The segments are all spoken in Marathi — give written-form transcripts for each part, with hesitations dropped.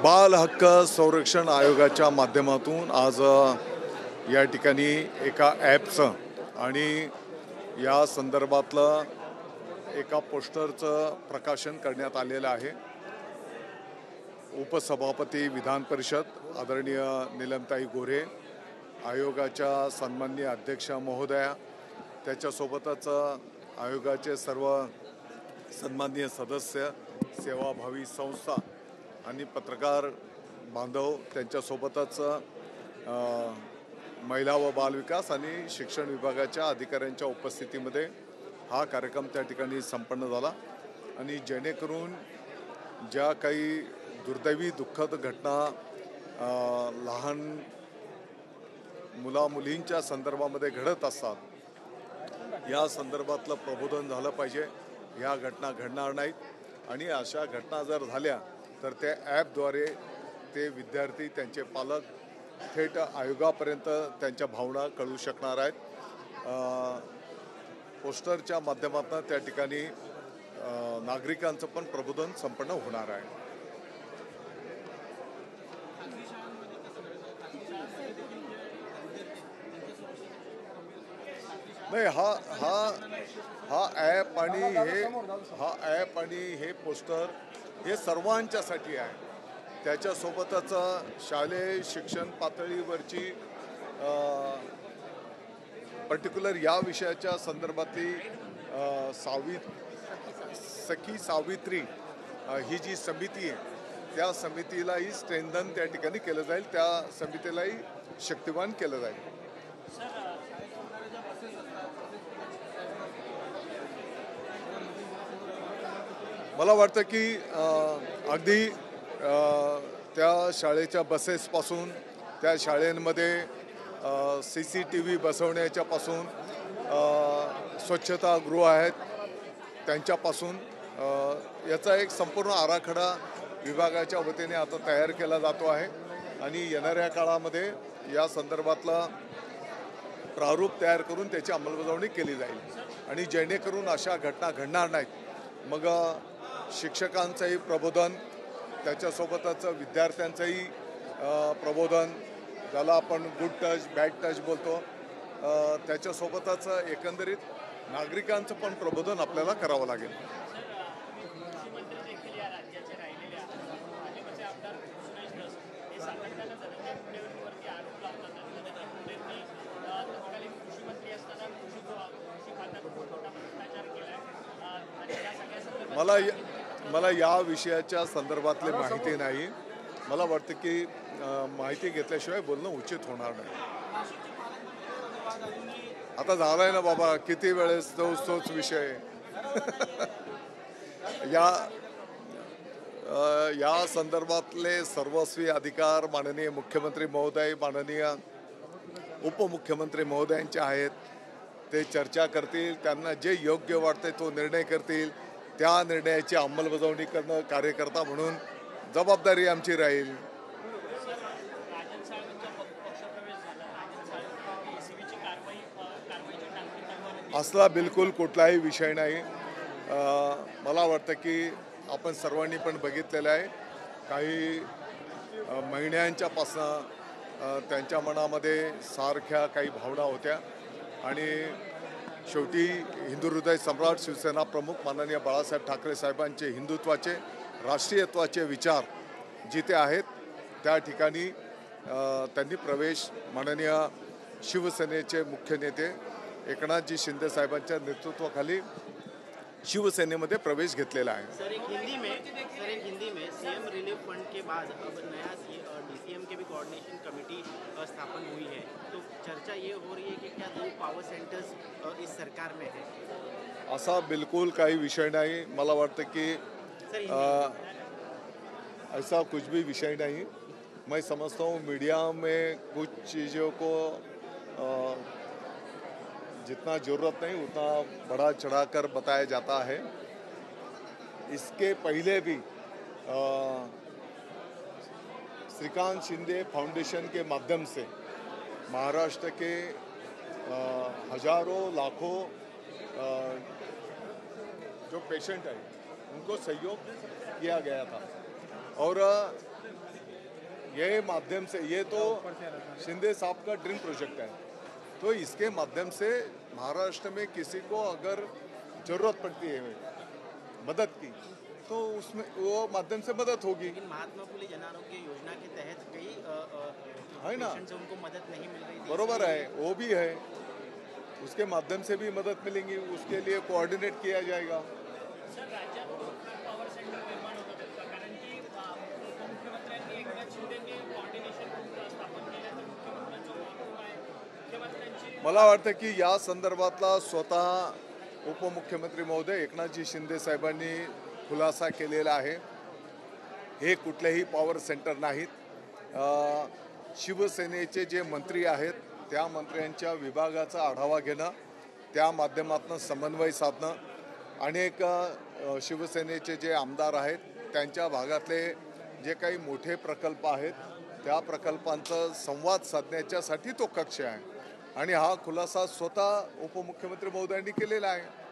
बाल हक्क संरक्षण आयोगाच्या माध्यमातून आज या ठिकाणी एका ॲपचं आणि या संदर्भातलं एका पोस्टरचं प्रकाशन करण्यात आलेलं आहे। उपसभापती विधान परिषद आदरणीय नीलमताई गोरे, आयोगाच्या सन्माननीय अध्यक्ष महोदया, त्याच्यासोबतच आयोगाचे सर्व सन्माननीय सदस्य, सेवाभावी संस्था आणि पत्रकार बांधव, त्यांच्यासोबतच महिला व बालविकास आणि शिक्षण विभागाच्या अधिकाऱ्यांच्या उपस्थितीमध्ये हा कार्यक्रम त्या ठिकाणी संपन्न झाला। आणि जेणेकरून ज्या काही दुर्दैवी दुःखद घटना लहान मुला-मुलींच्या संदर्भामध्ये घडत असतात, या संदर्भातलं प्रबोधन झालं पाहिजे। या घटना घडणार नाहीत आणि अशा घटना जर झाल्या तर त्या ॲपद्वारे ते विद्यार्थी, त्यांचे पालक थेट आयोगापर्यंत त्यांच्या भावना कळू शकणार आहेत। पोस्टरच्या माध्यमातून त्या ठिकाणी नागरिकांचं पण प्रबोधन संपन्न होणार आहे। नाही, हा ॲप आणि हे पोस्टर हे सर्वांच्यासाठी आहे। त्याच्यासोबतच शालेय शिक्षण पातळीवरची पर्टिक्युलर या विषयाच्या संदर्भातली सखी सावित्री ही जी समिती आहे, त्या समितीलाही स्ट्रेंथन त्या ठिकाणी केलं जाईल, त्या समितीलाही शक्तिवान केलं जाईल। मला वाटतं की अगदी त्या शाळेच्या बसेसपासून, त्या शाळेंमध्ये CCTV बसवण्याच्यापासून, स्वच्छतागृह आहेत त्यांच्यापासून याचा एक संपूर्ण आराखडा विभागाच्या वतीने आता तयार केला जातो आहे आणि येणाऱ्या काळामध्ये या संदर्भातला प्रारूप तयार करून त्याची अंमलबजावणी केली जाईल आणि जेणेकरून अशा घटना घडणार नाहीत। मग शिक्षकांचंही प्रबोधन, त्याच्यासोबतच विद्यार्थ्यांचंही प्रबोधन, ज्याला आपण गुड टच बॅड टच बोलतो, त्याच्यासोबतच एकंदरीत नागरिकांचं पण प्रबोधन आपल्याला करावं लागेल। मला या विषयाच्या संदर्भातली माहिती नाही। मला वाटतं की माहिती घेतल्याशिवाय बोलणं उचित होणार नाही। आता झालाय ना बाबा, किती वेळेस तोच विषय या संदर्भातले सर्वस्वी अधिकार माननीय मुख्यमंत्री महोदय, माननीय उपमुख्यमंत्री महोदयांचे आहेत। ते चर्चा करतील, त्यांना जे योग्य वाटते तो निर्णय करतील, त्या निर्णयाची अंमलबजावणी करणं कार्यकर्ता म्हणून जबाबदारी आमची राहील। असला बिलकुल कुठलाही विषय नाही। मला वाटतं की आपण सर्वांनी पण बघितलेलं आहे, काही महिन्यांच्यापासून त्यांच्या मनामध्ये सारख्या काही भावना होत्या आणि शेवटी हिंदू हृदय सम्राट शिवसेना प्रमुख माननीय बाळासाहेब ठाकरे साहेबांचे हिंदुत्वाचे, राष्ट्रीयत्वाचे विचार जिथे आहेत त्या ठिकाणी त्यांनी प्रवेश माननीय शिवसेनेचे मुख्य नेते एकनाथजी शिंदे साहेबांच्या नेतृत्वाखाली शिवसेनेमध्ये प्रवेश घेतलेला आहे। सर, एक हिंदी में सीएम रिलीफ फंड के बाद अब नया DCM के भी कोऑर्डिनेशन कमेटी स्थापन हुई है, तो चर्चा ये हो रही है कि क्या 2 पावर सेंटर्स इस सरकार में है? ऐसा बिल्कुल काही विषय नहीं। मला वाटतं कि ऐसा कुछ भी विषय नहीं। मैं समझता हूँ मीडिया में कुछ चीज़ों को जितना ज़रूरत नहीं उतना बढ़ा चढ़ाकर बताया जाता है। इसके पहले भी श्रीकांत शिंदे फाउंडेशन के माध्यम से महाराष्ट्र के हजारों लाखों जो पेशेंट है उनको सहयोग किया गया था और ये माध्यम से, ये तो शिंदे साहब का ड्रीम प्रोजेक्ट है, तो इसके माध्यम से महाराष्ट्र में किसी को अगर जरूरत पड़ती है मदद की तो उसमें वो माध्यम से मदद होगी। लेकिन महात्मा फुले जन आरोग्य योजना के तहत कई है ना, पेशेंट्स उनको मदद नहीं मिल रही थी। बरोबर है, वो भी है, उसके माध्यम से भी मदद मिलेंगी, उसके लिए कोऑर्डिनेट किया जाएगा। सर, राज्यात पॉवर सेंटर निर्माण होत आहेत का? कारण की उपमुख्यमंत्र्यांनी एकनाथ शिंदेंनी कोऑर्डिनेशन स्थापन केलं, तर मुख्यमंत्र्यांचा महत्त्व आहे, मुख्यमंत्र्यांची मला वाटतं की या संदर्भातला स्वतः उपमुख्यमंत्री महोदय एकनाथजी शिंदे साहेबांनी खुलासा केलेला आहे। हे कुठलेही पॉवर सेंटर नाहीत। शिवसेनेचे जे मंत्री आहेत त्या मंत्र्यांच्या विभागाचा आढावा घेणं, त्या माध्यमातून समन्वय साधणं, अनेक शिवसेनेचे जे आमदार आहेत त्यांच्या भागातले जे काही मोठे प्रकल्प आहेत त्या प्रकल्पांचा संवाद साधण्याच्यासाठी तो कक्ष आहे आणि हा खुलासा स्वतः उपमुख्यमंत्री महोदयांनी केलेला आहे।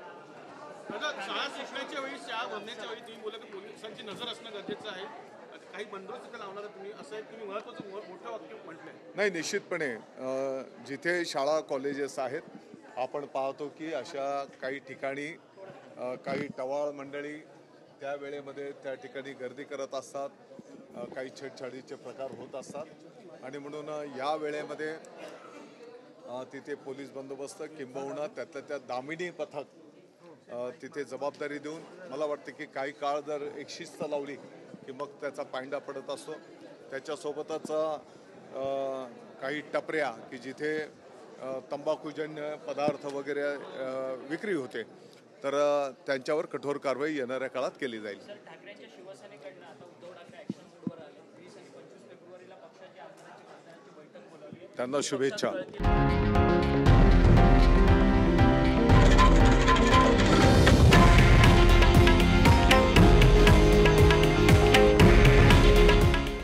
शाळा शिकण्याच्या वेळी, शाळा भरण्याच्या वेळी तुम्ही बोला की पोलिसांची नजर असणं गरजेचं आहे, काही बंदोबस्त तिथे लावणार तुम्ही, असं एक तुम्ही महत्त्वाचं मोठं वाक्य म्हटलंय। नाही, निश्चितपणे जिथे शाळा कॉलेजेस आहेत आपण पाहतो की अशा काही ठिकाणी काही टवाळ मंडळी त्या वेळेमध्ये त्या ठिकाणी गर्दी करत असतात, काही छेडछाडीचे प्रकार होत असतात आणि म्हणून या वेळेमध्ये तिथे पोलीस बंदोबस्त किंबहुना त्यातल्या त्या दामिनी पथक तिथे जबाबदारी देऊन, मला वाटतं की काही काळ जर एक शिस्त लावली की मग त्याचा पायंडा पडत असतो। त्याच्यासोबतच काही टपऱ्या की जिथे तंबाखूजन्य पदार्थ वगैरे विक्री होते तर त्यांच्यावर कठोर कारवाई येणाऱ्या काळात केली जाईल। सर, ठाकरेंच्या शिवसेनेकडनं आता उद्धव ठाकरे ॲक्शन मोडवर आले। 20 आणि 25 फेब्रुवारीला पक्षाच्या आमदारांची खासदारांची बैठक बोलावली आहे, त्यांना शुभेच्छा।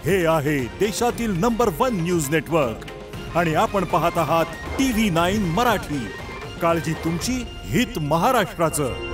हे आहे देशातील नंबर 1 न्यूज नेटवर्क आणि आपण पाहत आहात TV9 मराठी। काळजी तुमची, हित महाराष्ट्राचं।